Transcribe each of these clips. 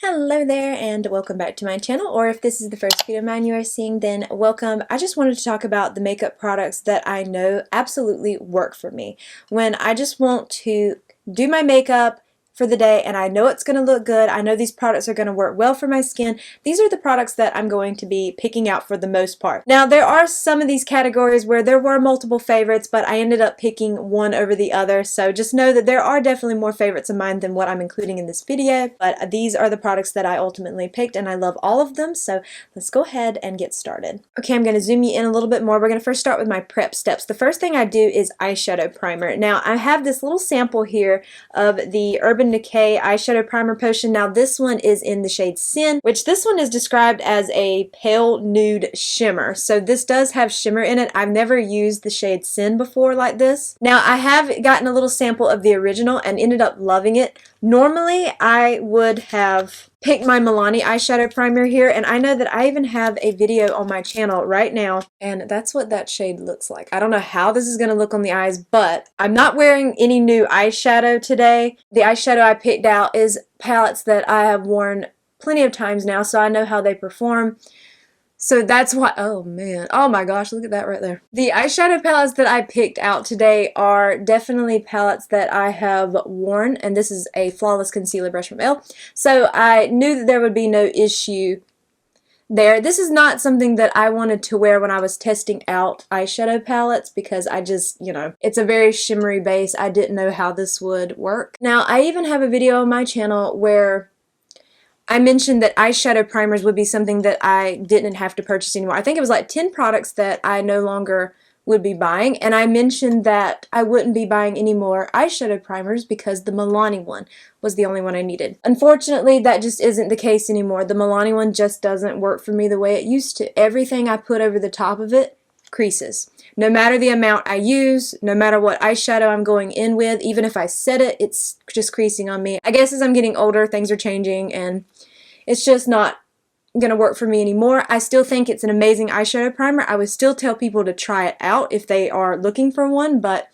Hello there and welcome back to my channel, or if this is the first video of mine you are seeing, then welcome. I just wanted to talk about the makeup products that I know absolutely work for me. When I just want to do my makeup for the day and I know it's going to look good, I know these products are going to work well for my skin, these are the products that I'm going to be picking out for the most part. Now there are some of these categories where there were multiple favorites, but I ended up picking one over the other, so just know that there are definitely more favorites of mine than what I'm including in this video, but these are the products that I ultimately picked and I love all of them, so let's go ahead and get started. Okay, I'm going to zoom you in a little bit more. We're going to first start with my prep steps. The first thing I do is eyeshadow primer. Now I have this little sample here of the Urban Decay eyeshadow primer potion. Now this one is in the shade Sin, which this one is described as a pale nude shimmer. So this does have shimmer in it. I've never used the shade Sin before like this. Now I have gotten a little sample of the original and ended up loving it. Normally I would have picked my Milani eyeshadow primer here, and I know that I even have a video on my channel right now, and that's what that shade looks like. I don't know how this is going to look on the eyes, but I'm not wearing any new eyeshadow today. The eyeshadow I picked out is palettes that I have worn plenty of times now, so I know how they perform. So that's why, oh man, oh my gosh, look at that right there. The eyeshadow palettes that I picked out today are definitely palettes that I have worn, and this is a Flawless Concealer brush from Elle. So I knew that there would be no issue there. This is not something that I wanted to wear when I was testing out eyeshadow palettes because I just, it's a very shimmery base. I didn't know how this would work. Now, I even have a video on my channel where I mentioned that eyeshadow primers would be something that I didn't have to purchase anymore. I think it was like 10 products that I no longer would be buying, and I mentioned that I wouldn't be buying any more eyeshadow primers because the Milani one was the only one I needed. Unfortunately, that just isn't the case anymore. The Milani one just doesn't work for me the way it used to. Everything I put over the top of it creases. No matter the amount I use, no matter what eyeshadow I'm going in with, even if I set it, it's just creasing on me. I guess as I'm getting older, things are changing and it's just not going to work for me anymore. I still think it's an amazing eyeshadow primer. I would still tell people to try it out if they are looking for one, but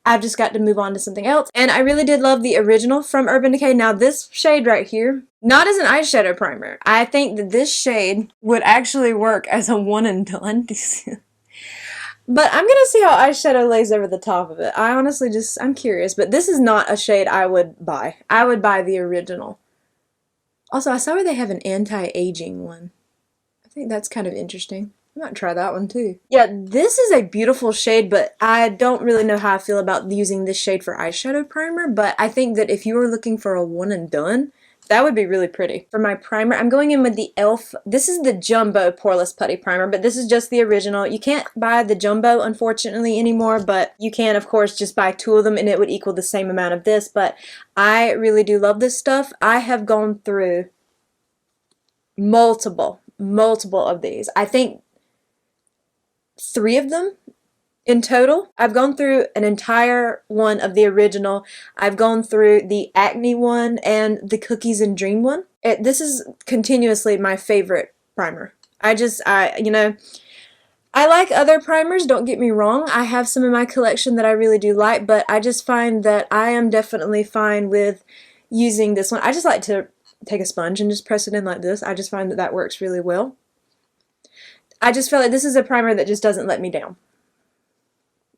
I've just got to move on to something else. And I really did love the original from Urban Decay. Now this shade right here, not as an eyeshadow primer. I think that this shade would actually work as a one and done. But I'm going to see how eyeshadow lays over the top of it. I honestly I'm curious, but this is not a shade I would buy. I would buy the original. Also, I saw where they have an anti-aging one. I think that's kind of interesting. I might try that one too. Yeah, this is a beautiful shade, but I don't really know how I feel about using this shade for eyeshadow primer, but I think that if you were looking for a one and done, that would be really pretty. For my primer, I'm going in with the e.l.f. This is the Jumbo Poreless Putty Primer, but this is just the original. You can't buy the Jumbo, unfortunately, anymore, but you can, of course, just buy two of them and it would equal the same amount of this, but I really do love this stuff. I have gone through multiple of these. I think 3 of them in total. I've gone through an entire one of the original. I've gone through the Acne one and the Cookies and Dream one. This is continuously my favorite primer. I like other primers, don't get me wrong. I have some in my collection that I really do like, but I just find that I am definitely fine with using this one. I just like to take a sponge and just press it in like this. I just find that that works really well. I just feel like this is a primer that just doesn't let me down.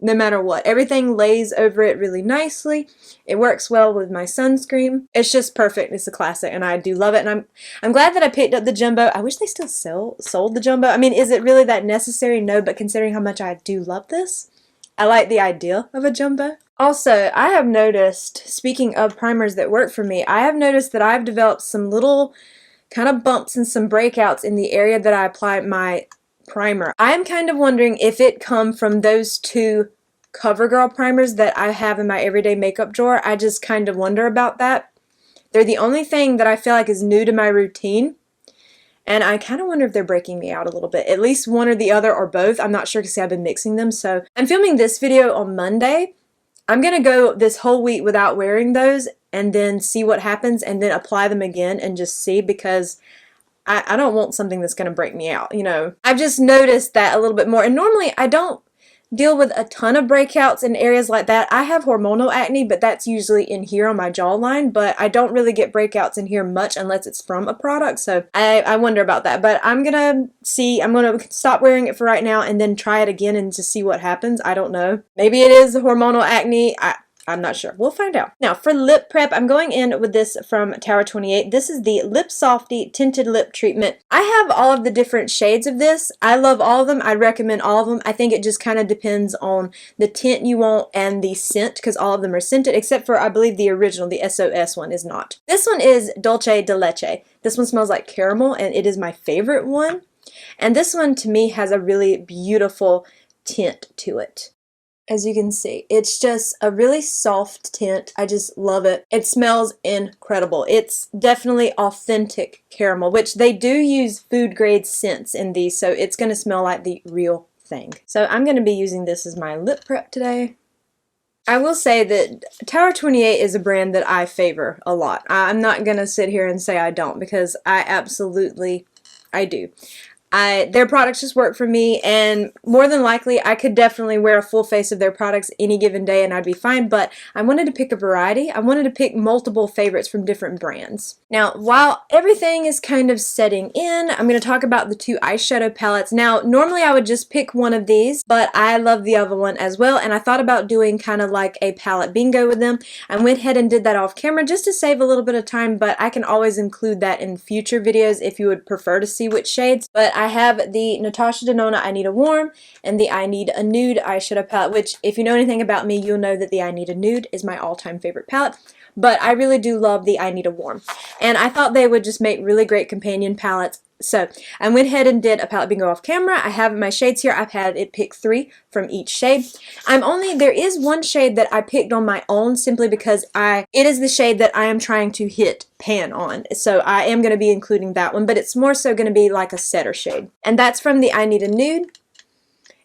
No matter what. Everything lays over it really nicely. It works well with my sunscreen. It's just perfect. It's a classic and I do love it, and I'm glad that I picked up the Jumbo. I wish they still sold the Jumbo. I mean, is it really that necessary? No, but considering how much I do love this, I like the idea of a Jumbo. Also, I have noticed, speaking of primers that work for me, I have noticed that I've developed some little kind of bumps and some breakouts in the area that I apply my primer. I'm kind of wondering if it come from those 2 CoverGirl primers that I have in my everyday makeup drawer. I just kind of wonder about that. They're the only thing that I feel like is new to my routine, and I kind of wonder if they're breaking me out a little bit. At least one or the other or both. I'm not sure because I've been mixing them. So I'm filming this video on Monday. I'm going to go this whole week without wearing those and then see what happens and then apply them again and just see, because I don't want something that's going to break me out, I've just noticed that a little bit more. And normally I don't deal with a ton of breakouts in areas like that. I have hormonal acne, but that's usually in here on my jawline, but I don't really get breakouts in here much unless it's from a product, so I wonder about that. But I'm gonna see, I'm gonna stop wearing it for right now and then try it again and just see what happens. I don't know. Maybe it is hormonal acne. I'm not sure. We'll find out. Now, for lip prep, I'm going in with this from Tower 28. This is the Lip Softy Tinted Lip Treatment. I have all of the different shades of this. I love all of them. I recommend all of them. I think it just kind of depends on the tint you want and the scent, because all of them are scented, except for, I believe, the original, the SOS one is not. This one is Dulce de Leche. This one smells like caramel, and it is my favorite one. And this one, to me, has a really beautiful tint to it. As you can see, it's just a really soft tint. I just love it. It smells incredible. It's definitely authentic caramel, which they do use food grade scents in these, so it's going to smell like the real thing. So I'm going to be using this as my lip prep today. I will say that Tower 28 is a brand that I favor a lot. I'm not going to sit here and say I don't, because I do. Their products just work for me, and more than likely I could definitely wear a full face of their products any given day and I'd be fine, but I wanted to pick a variety. I wanted to pick multiple favorites from different brands. Now, while everything is kind of setting in, I'm going to talk about the two eyeshadow palettes. Now, normally I would just pick one of these, but I love the other one as well, and I thought about doing kind of like a palette bingo with them. I went ahead and did that off camera just to save a little bit of time, but I can always include that in future videos if you would prefer to see which shades. But I have the Natasha Denona I Need a Warm and the I Need a Nude eyeshadow palette, which if you know anything about me, you'll know that the I Need a Nude is my all-time favorite palette. But I really do love the I Need a Warm. And I thought they would just make really great companion palettes. So I went ahead and did a palette bingo off camera. I have my shades here. I've had it pick 3 from each shade. There is one shade that I picked on my own simply because it is the shade that I am trying to hit pan on. So I am going to be including that one, but it's more so going to be like a setter shade. And that's from the I Need a Nude.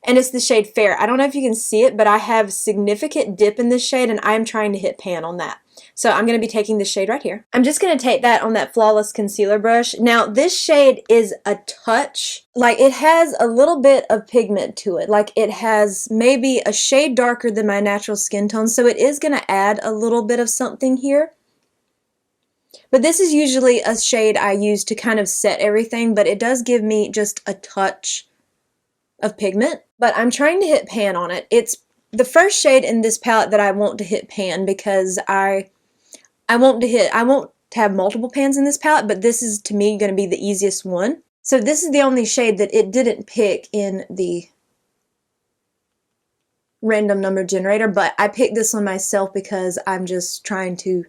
And it's the shade Fair. I don't know if you can see it, but I have significant dip in this shade and I am trying to hit pan on that. So I'm going to be taking this shade right here. I'm just going to take that on that Flawless Concealer brush. Now this shade is a touch, like it has a little bit of pigment to it. Like it has maybe a shade darker than my natural skin tone. So it is going to add a little bit of something here. But this is usually a shade I use to kind of set everything, but it does give me just a touch of pigment. But I'm trying to hit pan on it. It's the first shade in this palette that I want to hit pan because I won't have multiple pans in this palette, but this is to me going to be the easiest one. So this is the only shade that it didn't pick in the random number generator, but I picked this one myself because I'm just trying to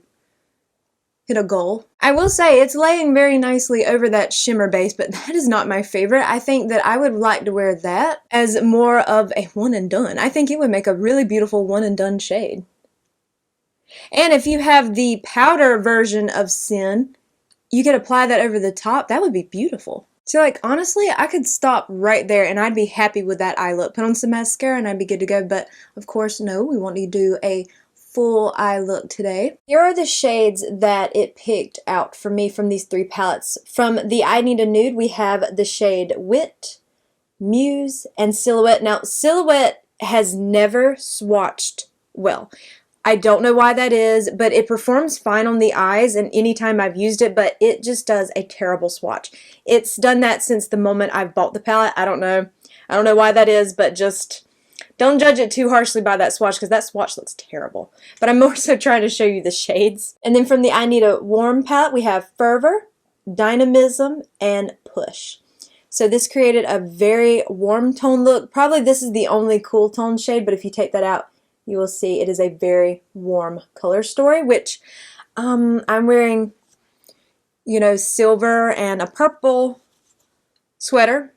hit a goal. I will say it's laying very nicely over that shimmer base, but that is not my favorite. I think that I would like to wear that as more of a one and done. I think it would make a really beautiful one and done shade. And if you have the powder version of Sin, you could apply that over the top. That would be beautiful. So like honestly, I could stop right there and I'd be happy with that eye look. Put on some mascara and I'd be good to go. But of course, no, we want to do a full eye look today. Here are the shades that it picked out for me from these 3 palettes. From the I Need a Nude, we have the shade Wit, Muse, and Silhouette. Now, Silhouette has never swatched well. I don't know why that is, but it performs fine on the eyes and anytime I've used it, but it just does a terrible swatch. It's done that since the moment I've bought the palette. I don't know why that is, but just don't judge it too harshly by that swatch because that swatch looks terrible. But I'm more so trying to show you the shades. And then from the I Need a Warm palette, we have Fervor, Dynamism, and Push. So this created a very warm tone look. Probably this is the only cool tone shade, but if you take that out, you will see it is a very warm color story, which I'm wearing, you know, silver and a purple sweater.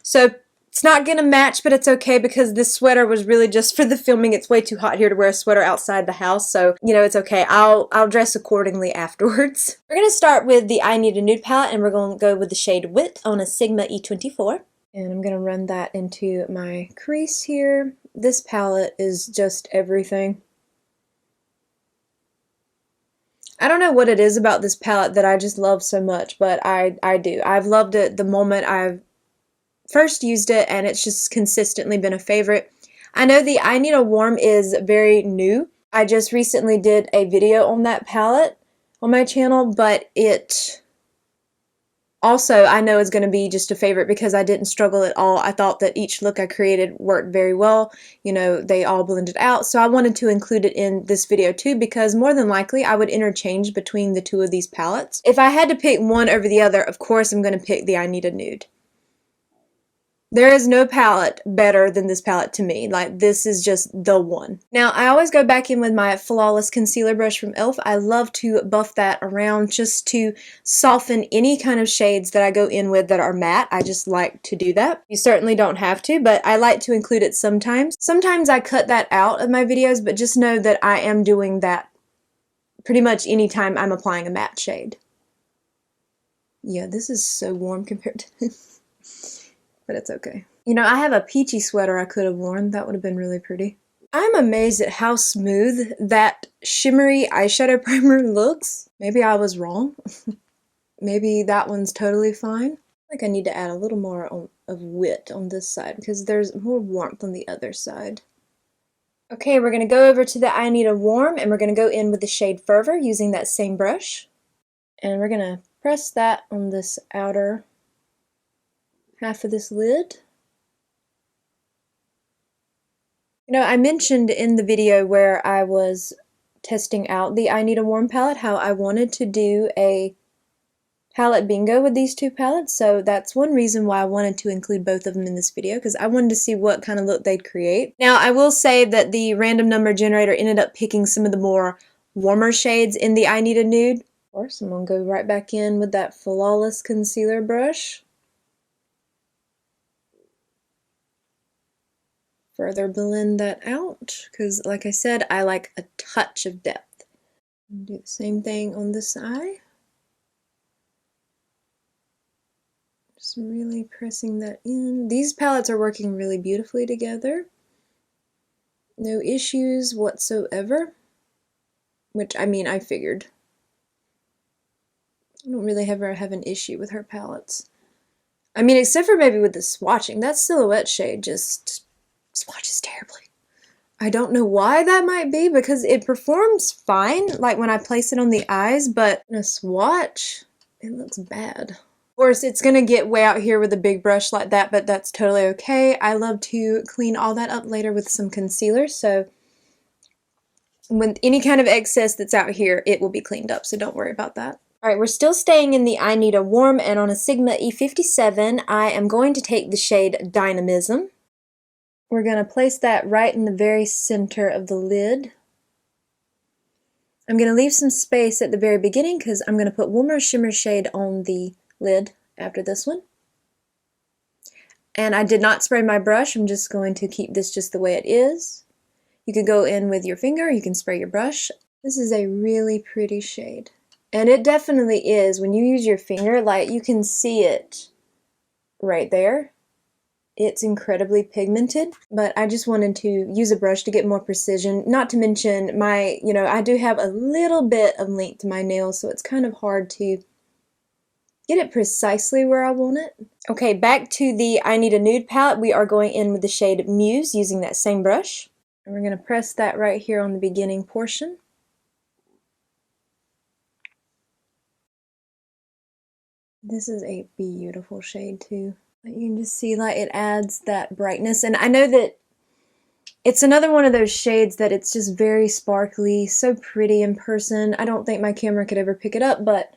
So it's not going to match, but it's okay because this sweater was really just for the filming. It's way too hot here to wear a sweater outside the house, so, you know, it's okay. I'll dress accordingly afterwards. We're going to start with the I Need a Nude palette, and we're going to go with the shade Wit on a Sigma E24. And I'm going to run that into my crease here. This palette is just everything. I don't know what it is about this palette that I just love so much, but I do. I've loved it the moment I've first used it, and it's just consistently been a favorite. I know the I Need a Warm is very new. I just recently did a video on that palette on my channel, but it also, I know is going to be just a favorite because I didn't struggle at all. I thought that each look I created worked very well. You know, they all blended out. So I wanted to include it in this video too because more than likely I would interchange between the two of these palettes. If I had to pick one over the other, of course I'm going to pick the I Need a Nude. There is no palette better than this palette to me. Like, this is just the one. Now, I always go back in with my Flawless Concealer brush from e.l.f. I love to buff that around just to soften any kind of shades that I go in with that are matte. I just like to do that. You certainly don't have to, but I like to include it sometimes. Sometimes I cut that out of my videos, but just know that I am doing that pretty much anytime I'm applying a matte shade. Yeah, this is so warm compared to but it's okay. You know, I have a peachy sweater I could have worn. That would have been really pretty. I'm amazed at how smooth that shimmery eyeshadow primer looks. Maybe I was wrong. Maybe that one's totally fine. I think I need to add a little more of wit on this side because there's more warmth on the other side. Okay, we're going to go over to the I Need a Warm and we're going to go in with the shade Fervor using that same brush. And we're going to press that on this outer half of this lid. You know, I mentioned in the video where I was testing out the I Need a Warm palette how I wanted to do a palette bingo with these two palettes, so that's one reason why I wanted to include both of them in this video, because I wanted to see what kind of look they'd create. Now, I will say that the random number generator ended up picking some of the more warmer shades in the I Need a Nude. Of course, I'm going to go right back in with that Flawless Concealer brush. Further blend that out, because like I said, I like a touch of depth. Do the same thing on this eye. Just really pressing that in. These palettes are working really beautifully together. No issues whatsoever, which, I mean, I figured. I don't really ever have an issue with her palettes. I mean, except for maybe with the swatching. That silhouette shade just swatches terribly. I don't know why that might be, because it performs fine, like when I place it on the eyes, but in a swatch, it looks bad. Of course, it's going to get way out here with a big brush like that, but that's totally okay. I love to clean all that up later with some concealer, so with any kind of excess that's out here, it will be cleaned up, so don't worry about that. Alright, we're still staying in the I Need a Warm, and on a Sigma E57, I am going to take the shade Dynamism. We're going to place that right in the very center of the lid. I'm going to leave some space at the very beginning because I'm going to put one more shimmer shade on the lid after this one. And I did not spray my brush. I'm just going to keep this just the way it is. You could go in with your finger, you can spray your brush. This is a really pretty shade. And it definitely is. When you use your finger, like, you can see it right there. It's incredibly pigmented, but I just wanted to use a brush to get more precision. Not to mention my, you know, I do have a little bit of length to my nails, so it's kind of hard to get it precisely where I want it. Okay, back to the I Need a Nude palette. We are going in with the shade Muse using that same brush. And we're going to press that right here on the beginning portion. This is a beautiful shade too. You can just see, like, it adds that brightness, and I know that it's another one of those shades that it's just very sparkly, so pretty in person. I don't think my camera could ever pick it up, but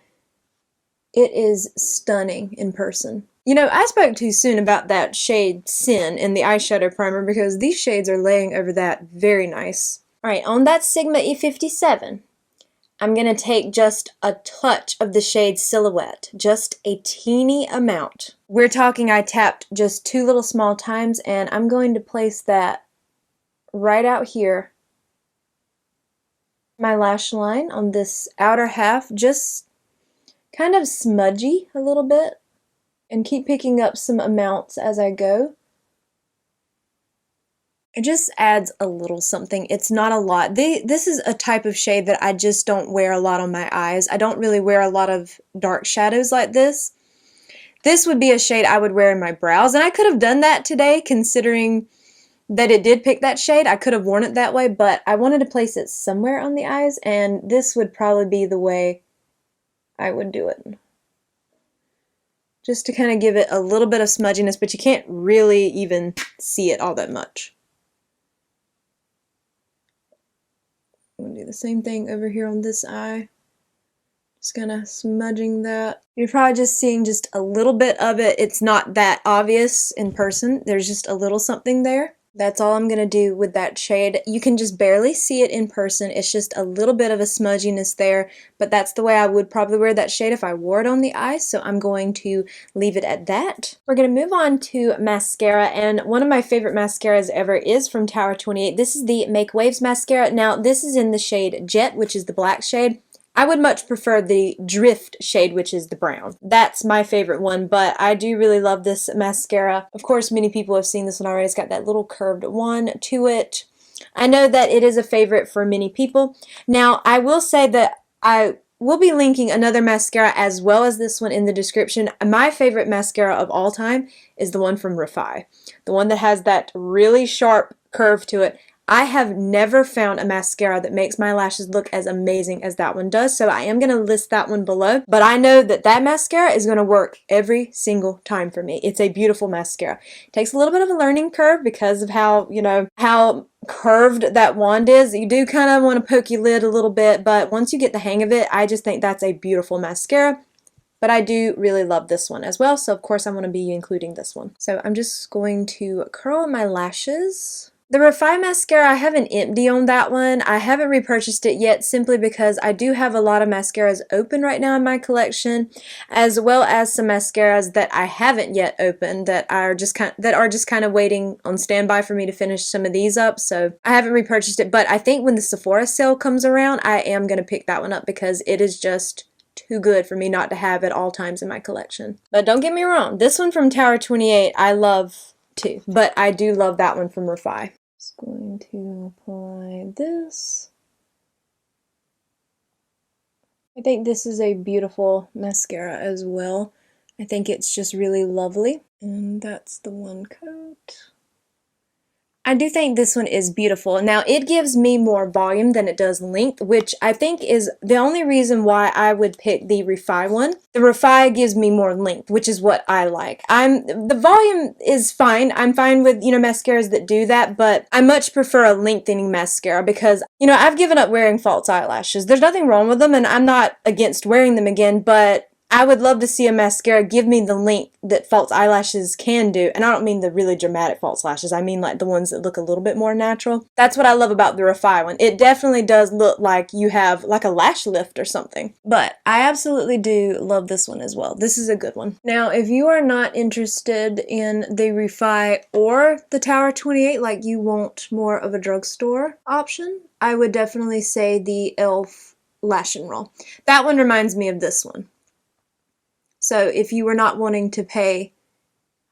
it is stunning in person. You know, I spoke too soon about that shade Sin in the eyeshadow primer because these shades are laying over that very nice. Alright, on that Sigma E57, I'm going to take just a touch of the shade Silhouette, just a teeny amount. We're talking I tapped just 2 little small times, and I'm going to place that right out here. My lash line on this outer half, just kind of smudgy a little bit, and keep picking up some amounts as I go. It just adds a little something. It's not a lot. This is a type of shade that I just don't wear a lot on my eyes. I don't really wear a lot of dark shadows like this. This would be a shade I would wear in my brows, and I could have done that today considering that it did pick that shade. I could have worn it that way, but I wanted to place it somewhere on the eyes, and this would probably be the way I would do it. Just to kind of give it a little bit of smudginess, but you can't really even see it all that much. I'm going to do the same thing over here on this eye. Just kind of smudging that. You're probably just seeing just a little bit of it. It's not that obvious in person. There's just a little something there. That's all I'm going to do with that shade. You can just barely see it in person. It's just a little bit of a smudginess there, but that's the way I would probably wear that shade if I wore it on the eyes, so I'm going to leave it at that. We're going to move on to mascara, and one of my favorite mascaras ever is from Tower 28. This is the Make Waves mascara. Now, this is in the shade Jet, which is the black shade. I would much prefer the Drift shade, which is the brown. That's my favorite one, but I do really love this mascara. Of course, many people have seen this one already. It's got that little curved one to it. I know that it is a favorite for many people. Now, I will say that I will be linking another mascara as well as this one in the description. My favorite mascara of all time is the one from Refi. The one that has that really sharp curve to it. I have never found a mascara that makes my lashes look as amazing as that one does, so I am going to list that one below, but I know that that mascara is going to work every single time for me. It's a beautiful mascara. It takes a little bit of a learning curve because of how, you know, how curved that wand is. You do kind of want to poke your lid a little bit, but once you get the hang of it, I just think that's a beautiful mascara. But I do really love this one as well, so of course I'm going to be including this one. So I'm just going to curl my lashes. The Refi mascara, I have an empty on that one. I haven't repurchased it yet simply because I do have a lot of mascaras open right now in my collection, as well as some mascaras that I haven't yet opened that are just kind of waiting on standby for me to finish some of these up. So I haven't repurchased it, but I think when the Sephora sale comes around, I am going to pick that one up because it is just too good for me not to have at all times in my collection. But don't get me wrong, this one from Tower 28 I love too, but I do love that one from Refi. Just going to apply this. I think this is a beautiful mascara as well. I think it's just really lovely. And that's the one coat. I do think this one is beautiful. Now, it gives me more volume than it does length, which I think is the only reason why I would pick the Refi one. The Refi gives me more length, which is what I like. The volume is fine. I'm fine with, you know, mascaras that do that, but I much prefer a lengthening mascara because, you know, I've given up wearing false eyelashes. There's nothing wrong with them, and I'm not against wearing them again, but I would love to see a mascara give me the length that false eyelashes can do. And I don't mean the really dramatic false lashes. I mean like the ones that look a little bit more natural. That's what I love about the Refi one. It definitely does look like you have like a lash lift or something. But I absolutely do love this one as well. This is a good one. Now, if you are not interested in the Refi or the Tower 28, like you want more of a drugstore option, I would definitely say the e.l.f. Lash and Roll. That one reminds me of this one. So if you were not wanting to pay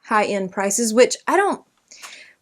high-end prices, which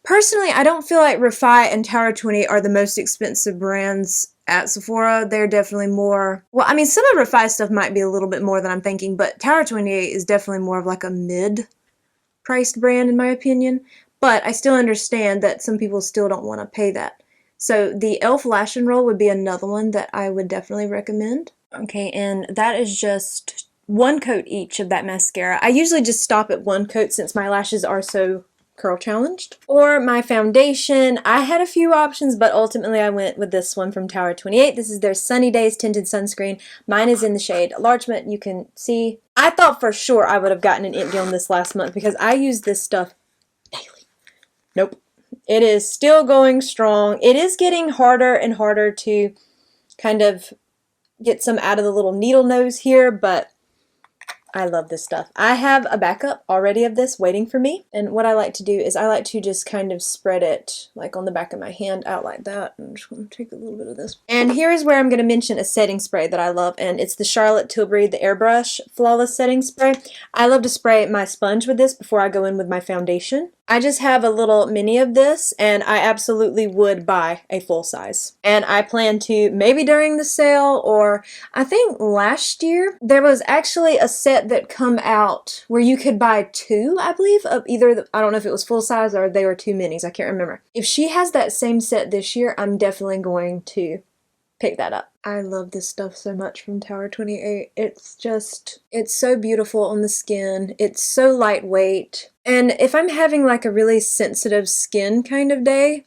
personally, I don't feel like Refi and Tower 28 are the most expensive brands at Sephora. They're definitely more, well, I mean, some of Refi stuff might be a little bit more than I'm thinking, but Tower 28 is definitely more of like a mid-priced brand in my opinion. But I still understand that some people still don't want to pay that. So the e.l.f. Lash and Roll would be another one that I would definitely recommend. Okay, and that is just one coat each of that mascara. I usually just stop at one coat since my lashes are so curl challenged. For my foundation, I had a few options, but ultimately I went with this one from Tower 28. This is their Sunny Days Tinted Sunscreen. Mine is in the shade Largemont. You can see. I thought for sure I would have gotten an empty on this last month because I use this stuff daily. Nope. It is still going strong. It is getting harder and harder to kind of get some out of the little needle nose here, but I love this stuff. I have a backup already of this waiting for me, and what I like to do is I like to just kind of spread it like on the back of my hand out like that. I'm just going to take a little bit of this. And here is where I'm going to mention a setting spray that I love, and it's the Charlotte Tilbury, the Airbrush Flawless Setting Spray. I love to spray my sponge with this before I go in with my foundation. I just have a little mini of this, and I absolutely would buy a full size. And I plan to, maybe during the sale, or I think last year, there was actually a set that come out where you could buy two, I believe, of either, I don't know if it was full size or they were two minis, I can't remember. If she has that same set this year, I'm definitely going to pick that up. I love this stuff so much from Tower 28. It's so beautiful on the skin. It's so lightweight. And if I'm having like a really sensitive skin kind of day,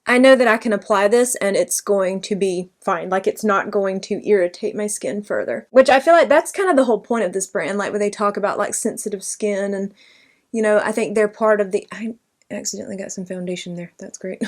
I know that I can apply this and it's going to be fine. Like, it's not going to irritate my skin further. Which I feel like that's kind of the whole point of this brand, like when they talk about like sensitive skin, and you know, I think they're part of the, I accidentally got some foundation there, that's great.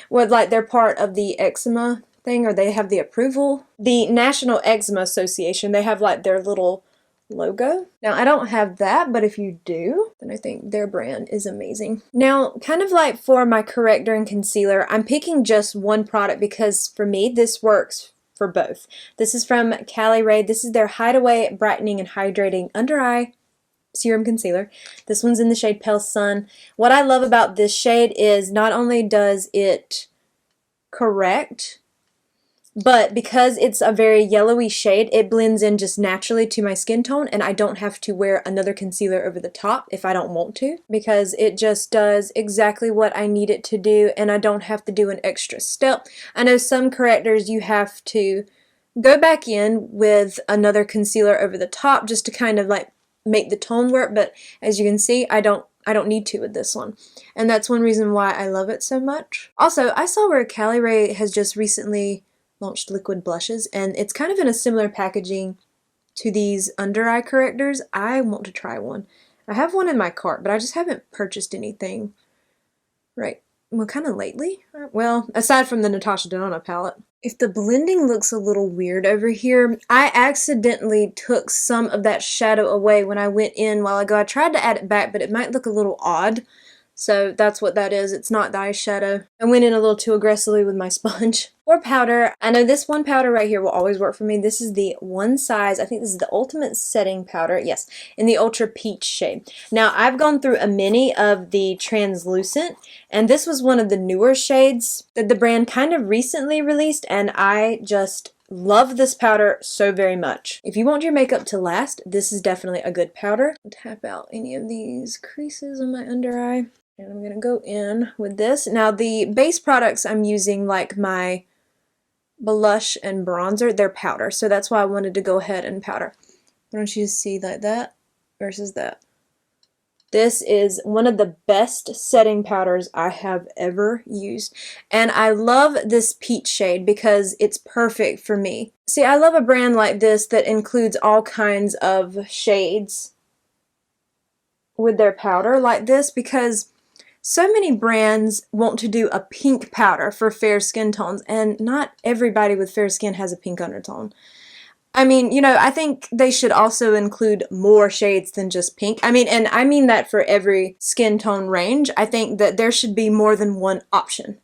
Well, like they're part of the eczema thing, or they have the approval. The National Eczema Association, they have like their little logo. Now, I don't have that, but if you do, then I think their brand is amazing. Now, kind of like for my corrector and concealer, I'm picking just one product because for me, this works for both. This is from Cali Ray. This is their Hideaway Brightening and Hydrating Under Eye Serum Concealer. This one's in the shade Pale Sun. What I love about this shade is not only does it correct, but because it's a very yellowy shade, it blends in just naturally to my skin tone, and I don't have to wear another concealer over the top if I don't want to, because it just does exactly what I need it to do, and I don't have to do an extra step. I know some correctors you have to go back in with another concealer over the top just to kind of like make the tone work, but as you can see, I don't need to with this one. And that's one reason why I love it so much. Also, I saw where Cali Ray has just recently launched liquid blushes, and it's kind of in a similar packaging to these under eye correctors. I want to try one. I have one in my cart, but I just haven't purchased anything well, kind of lately. Well, aside from the Natasha Denona palette. If the blending looks a little weird over here, I accidentally took some of that shadow away when I went in a while ago. I tried to add it back, but it might look a little odd. So that's what that is. It's not the eyeshadow. I went in a little too aggressively with my sponge. For powder, I know this one powder right here will always work for me. This is the One Size, I think this is the Ultimate Setting Powder, yes, in the Ultra Peach shade. Now, I've gone through a mini of the Translucent, and this was one of the newer shades that the brand kind of recently released, and I just love this powder so very much. If you want your makeup to last, this is definitely a good powder. I'll tap out any of these creases on my under eye. And I'm going to go in with this. Now, the base products I'm using, like my blush and bronzer, they're powder. So that's why I wanted to go ahead and powder. I want you to see like that versus that. This is one of the best setting powders I have ever used. And I love this peach shade because it's perfect for me. See, I love a brand like this that includes all kinds of shades with their powder like this, because so many brands want to do a pink powder for fair skin tones, and not everybody with fair skin has a pink undertone. I mean, you know, I think they should also include more shades than just pink. I mean, and I mean that for every skin tone range. I think that there should be more than one option.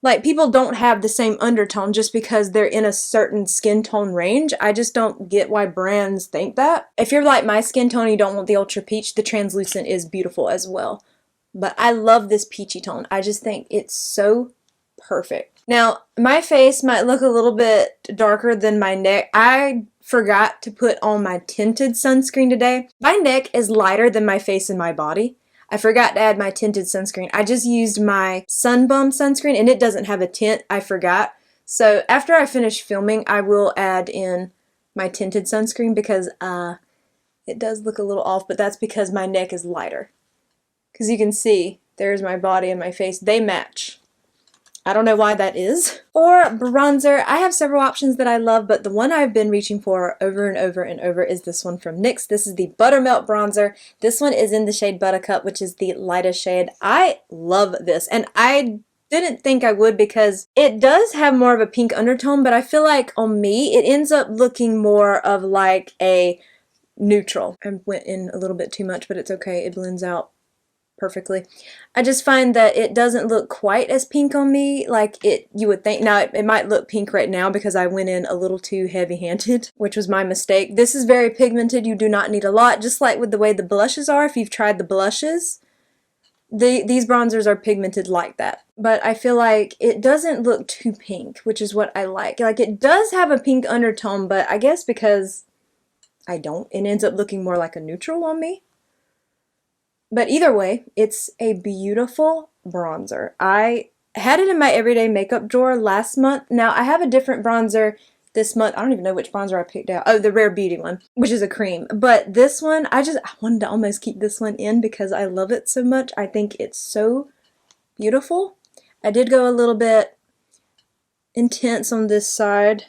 Like, people don't have the same undertone just because they're in a certain skin tone range. I just don't get why brands think that. If you're like my skin tone and you don't want the Ultra Peach, the Translucent is beautiful as well. But I love this peachy tone. I just think it's so perfect. Now, my face might look a little bit darker than my neck. I forgot to put on my tinted sunscreen today. My neck is lighter than my face and my body. I forgot to add my tinted sunscreen. I just used my Sun Bum sunscreen, and it doesn't have a tint. I forgot. So after I finish filming, I will add in my tinted sunscreen because it does look a little off, but that's because my neck is lighter. Because you can see, there's my body and my face. They match. I don't know why that is. For bronzer, I have several options that I love, but the one I've been reaching for over and over and over is this one from NYX. This is the Buttermelt Bronzer. This one is in the shade Buttercup, which is the lightest shade. I love this, and I didn't think I would because it does have more of a pink undertone, but I feel like on me, it ends up looking more of like a neutral. I went in a little bit too much, but it's okay. It blends out perfectly. I just find that it doesn't look quite as pink on me like you would think. Now, it might look pink right now because I went in a little too heavy-handed, which was my mistake. This is very pigmented. You do not need a lot, just like with the way the blushes are. If you've tried the blushes, these bronzers are pigmented like that. But I feel like it doesn't look too pink, which is what I like. Like, it does have a pink undertone, but I guess because I don't, it ends up looking more like a neutral on me. But either way, it's a beautiful bronzer. I had it in my everyday makeup drawer last month. Now, I have a different bronzer this month. I don't even know which bronzer I picked out. Oh, the Rare Beauty one, which is a cream. But this one, I wanted to almost keep this one in because I love it so much. I think it's so beautiful. I did go a little bit intense on this side.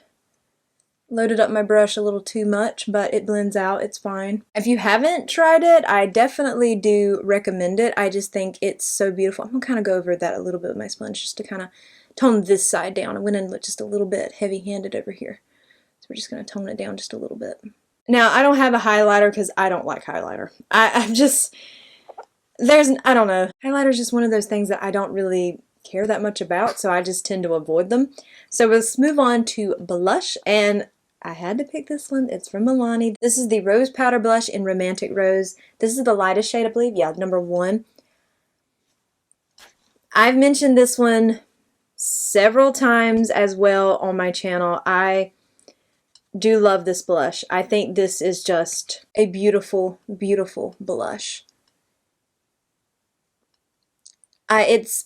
Loaded up my brush a little too much, but it blends out. It's fine. If you haven't tried it, I definitely do recommend it. I just think it's so beautiful. I'm going to kind of go over that a little bit with my sponge just to kind of tone this side down. I went in just a little bit heavy-handed over here. So we're just going to tone it down just a little bit. Now, I don't have a highlighter because I don't like highlighter. I don't know. Highlighter is just one of those things that I don't really care that much about, so I just tend to avoid them. So let's move on to blush, and I had to pick this one. It's from Milani. This is the Rose Powder Blush in Romantic Rose. This is the lightest shade, I believe. Yeah, number 1. I've mentioned this one several times as well on my channel. I do love this blush. I think this is just a beautiful, beautiful blush. It's,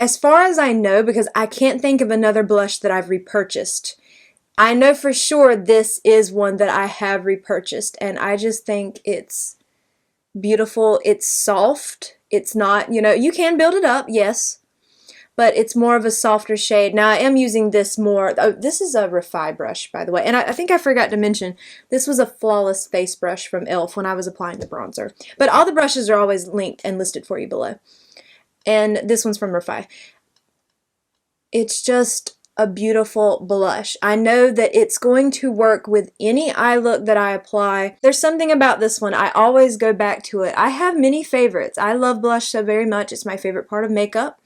as far as I know, because I can't think of another blush that I've repurchased, I know for sure this is one that I have repurchased, and I just think it's beautiful. It's soft. It's not, you know, you can build it up, yes, but it's more of a softer shade. Now, I am using this more. Oh, this is a Refi brush, by the way, and I think I forgot to mention, this was a Flawless Face brush from e.l.f. when I was applying the bronzer. But all the brushes are always linked and listed for you below. And this one's from Refi. It's just a beautiful blush. I know that it's going to work with any eye look that I apply. There's something about this one. I always go back to it. I have many favorites. I love blush so very much. It's my favorite part of makeup.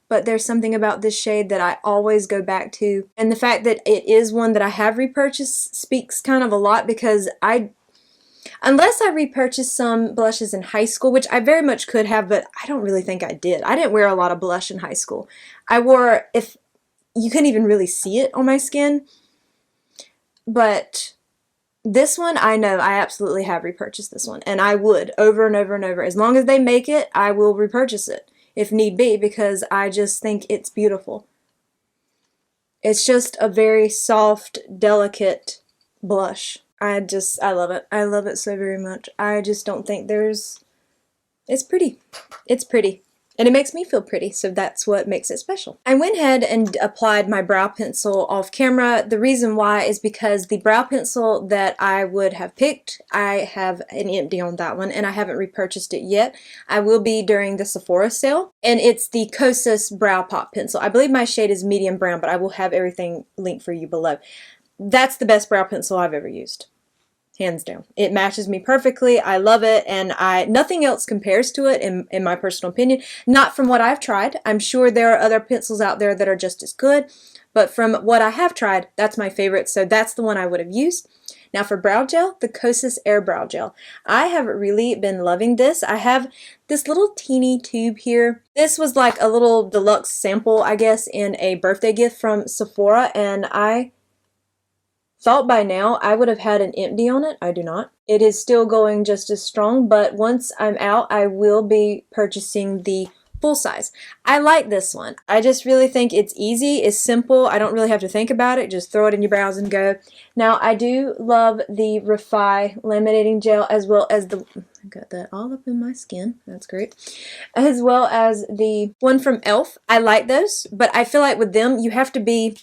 But there's something about this shade that I always go back to. And the fact that it is one that I have repurchased speaks kind of a lot, because unless I repurchased some blushes in high school, which I very much could have, but I don't really think I did. I didn't wear a lot of blush in high school. I wore, if you couldn't even really see it on my skin. But this one, I know I absolutely have repurchased this one. And I would, over and over and over. As long as they make it, I will repurchase it, if need be, because I just think it's beautiful. It's just a very soft, delicate blush. I love it. I love it so very much. I just don't think it's pretty. It's pretty. And it makes me feel pretty, so that's what makes it special. I went ahead and applied my brow pencil off camera. The reason why is because the brow pencil that I would have picked, I have an empty on that one, and I haven't repurchased it yet. I will be during the Sephora sale, and it's the Kosas Brow Pop Pencil. I believe my shade is medium brown, but I will have everything linked for you below. That's the best brow pencil I've ever used. Hands down. It matches me perfectly. I love it, and nothing else compares to it in my personal opinion. Not from what I've tried. I'm sure there are other pencils out there that are just as good, but from what I have tried, that's my favorite, so that's the one I would have used. Now for brow gel, the Kosas Air Brow Gel. I have really been loving this. I have this little teeny tube here. This was like a little deluxe sample, I guess, in a birthday gift from Sephora, and I thought by now I would have had an empty on it. I do not. It is still going just as strong, but once I'm out, I will be purchasing the full size. I like this one. I just really think it's easy, it's simple. I don't really have to think about it. Just throw it in your brows and go. Now, I do love the Refi laminating gel, as well as the, I got that all up in my skin. That's great. As well as the one from e.l.f. I like those, but I feel like with them, you have to be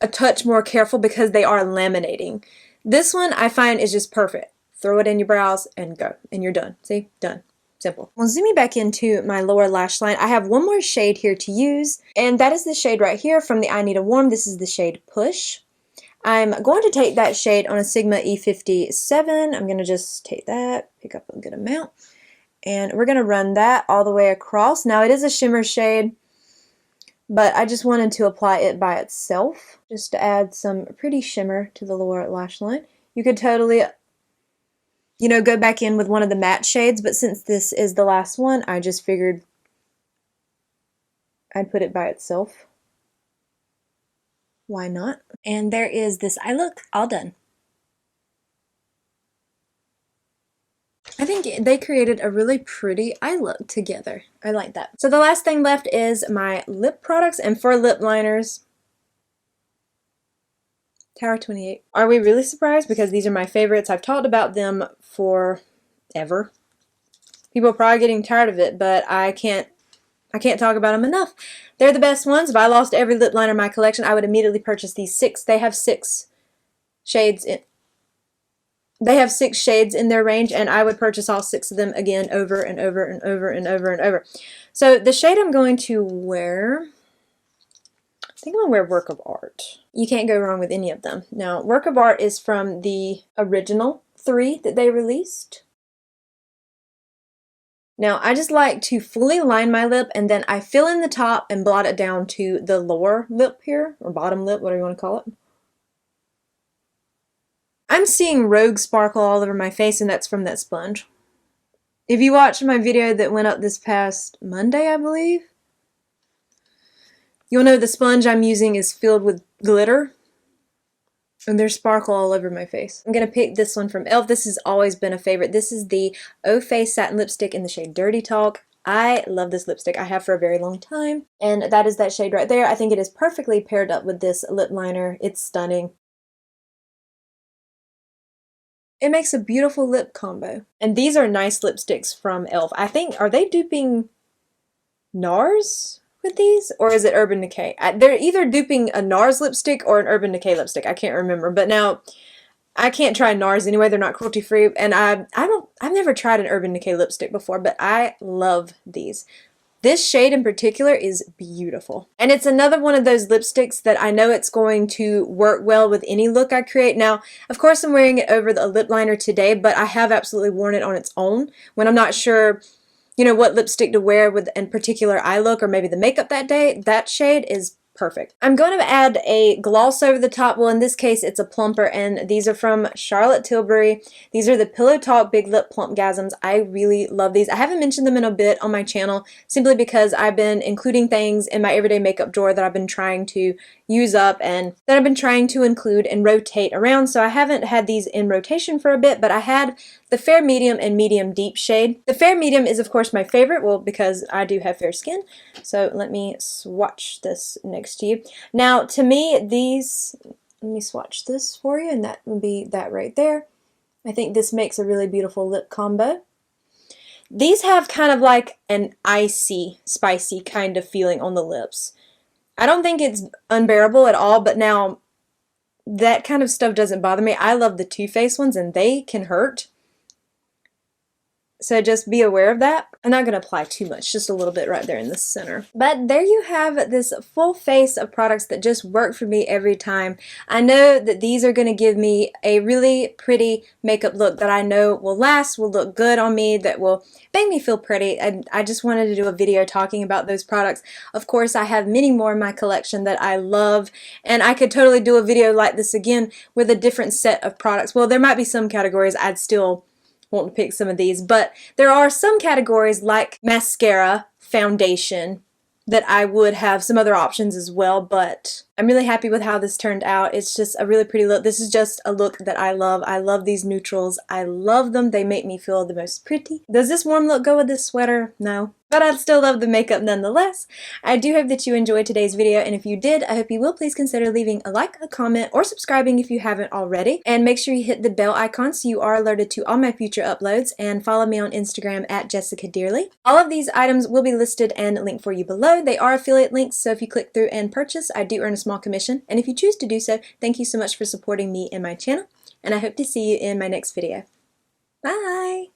a touch more careful because they are laminating. This one I find is just perfect. Throw it in your brows and go, and you're done. See? Done. Simple. Well, zooming back into my lower lash line, I have one more shade here to use, and that is the shade right here from the I Need a Warm. This is the shade Push. I'm going to take that shade on a Sigma E57. I'm going to just take that, pick up a good amount, and we're going to run that all the way across. Now, it is a shimmer shade, but I just wanted to apply it by itself, just to add some pretty shimmer to the lower lash line. You could totally you know, go back in with one of the matte shades, but since this is the last one, I just figured I'd put it by itself. Why not? And there is this eye look all done. I think they created a really pretty eye look together. I like that. So the last thing left is my lip products, and for lip liners, Tower 28. Are we really surprised? Because these are my favorites. I've talked about them forever. People are probably getting tired of it, but I can't talk about them enough. They're the best ones. If I lost every lip liner in my collection, I would immediately purchase these 6. They have 6 shades in. They have 6 shades in their range, and I would purchase all 6 of them again over and over and over and over and over. So the shade I'm going to wear, I think I'm going to wear Work of Art. You can't go wrong with any of them. Now, Work of Art is from the original 3 that they released. Now, I just like to fully line my lip, and then I fill in the top and blot it down to the lower lip here, or bottom lip, whatever you want to call it. I'm seeing Rogue sparkle all over my face, and that's from that sponge. If you watched my video that went up this past Monday, I believe, you'll know the sponge I'm using is filled with glitter, and there's sparkle all over my face. I'm going to pick this one from e.l.f. This has always been a favorite. This is the O Face Satin Lipstick in the shade Dirty Talk. I love this lipstick. I have for a very long time, and that is that shade right there. I think it is perfectly paired up with this lip liner. It's stunning. It makes a beautiful lip combo. And these are nice lipsticks from e.l.f. I think, are they duping NARS with these? Or is it Urban Decay? They're either duping a NARS lipstick or an Urban Decay lipstick. I can't remember. But now, I can't try NARS anyway. They're not cruelty free. And I've never tried an Urban Decay lipstick before, but I love these. This shade in particular is beautiful. And it's another one of those lipsticks that I know it's going to work well with any look I create. Now, of course I'm wearing it over the lip liner today, but I have absolutely worn it on its own when I'm not sure, you know, what lipstick to wear with a particular eye look or maybe the makeup that day. That shade is perfect. I'm going to add a gloss over the top. Well, in this case, it's a plumper, and these are from Charlotte Tilbury. These are the Pillow Talk Big Lip Plumpgasms. I really love these. I haven't mentioned them in a bit on my channel simply because I've been including things in my everyday makeup drawer that I've been trying to use up and that I've been trying to include and rotate around. So I haven't had these in rotation for a bit, but I had the Fair Medium and Medium Deep shade. The Fair Medium is of course my favorite, well, because I do have fair skin. So let me swatch this next to you. Now to me these, let me swatch this for you, and that would be that right there. I think this makes a really beautiful lip combo. These have kind of like an icy, spicy kind of feeling on the lips. I don't think it's unbearable at all, but now that kind of stuff doesn't bother me. I love the Too Faced ones, and they can hurt. So just be aware of that. I'm not going to apply too much, just a little bit right there in the center. But there you have this full face of products that just work for me every time. I know that these are going to give me a really pretty makeup look that I know will last, will look good on me, that will make me feel pretty. And I just wanted to do a video talking about those products. Of course, I have many more in my collection that I love, and I could totally do a video like this again with a different set of products. Well, there might be some categories I'd still want to pick some of these, but there are some categories like mascara, foundation, that I would have some other options as well, but I'm really happy with how this turned out. It's just a really pretty look. This is just a look that I love. I love these neutrals. I love them. They make me feel the most pretty. Does this warm look go with this sweater? No. But I still love the makeup nonetheless. I do hope that you enjoyed today's video, and if you did, I hope you will please consider leaving a like, a comment, or subscribing if you haven't already. And make sure you hit the bell icon so you are alerted to all my future uploads, and follow me on Instagram at jessicadeerly. All of these items will be listed and linked for you below. They are affiliate links, so if you click through and purchase, I do earn a small commission. And if you choose to do so, thank you so much for supporting me and my channel, and I hope to see you in my next video. Bye!